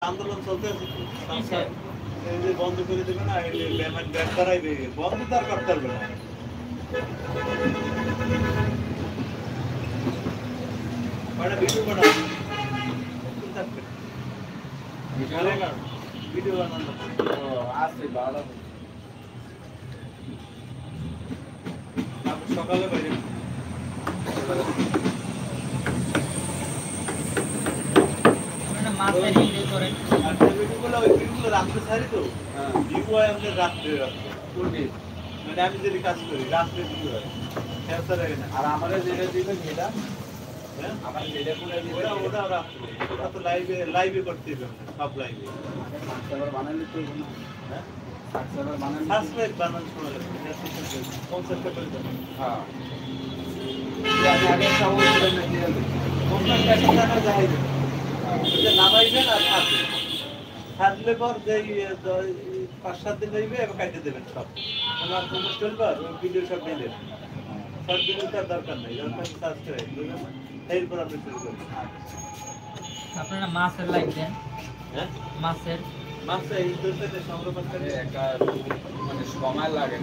আন্দোলন চলতেছে এই যে বন্ধ করে দেবে না এই যে পেমেন্ট ব্যাক করাইবে বন্ধ তার করতে পারবে না বড় ভিডিও বানাও ভিডিও বানানো আসছে ভালো সকালে বাইরে মাছের ভিডিও করে আর ভিডিওগুলো ওই ভিডিওগুলো রাখতে চাই তো হ্যাঁ ভিডিও হয় আমাদের রাখতে কোনটি মানে আমি যদি কাজ করি রাখতে ভিডিও হয় ক্যান্সার হয় না আর আমাদের যেটা দিবেন সেটা হ্যাঁ আমার যেটা করে দিবেন ওটা রাখতে ওটা তো লাইভে করতে হবে সব লাইভে সার্ভার বানালে তো হ্যাঁ সার্ভার বানালে সাবস্ক্রাইব বানান শোনা লাগবে কনসেপ্টটা করে দেন হ্যাঁ আমি আগে সব বলছিলাম না দিয়ে কনসেপ্টটা জানা যায় যে নামাইবেন আর থাকবে থাকলে পর যে 5-7 দিন হইবে এবং কাটতে দেবেন সব আমার কোনো চলবার ওই ভিডিও সব নিয়ে নেবেন সব ভিডিও তার দরকার নেই যখন সাবস্ক্রাইব করবেন এরপর আপনি শুরু করবেন আপনারা মাছের লাইক দেন হ্যাঁ মাছের এই দুটোতে সংরক্ষণ করে একটা মানে সময় লাগে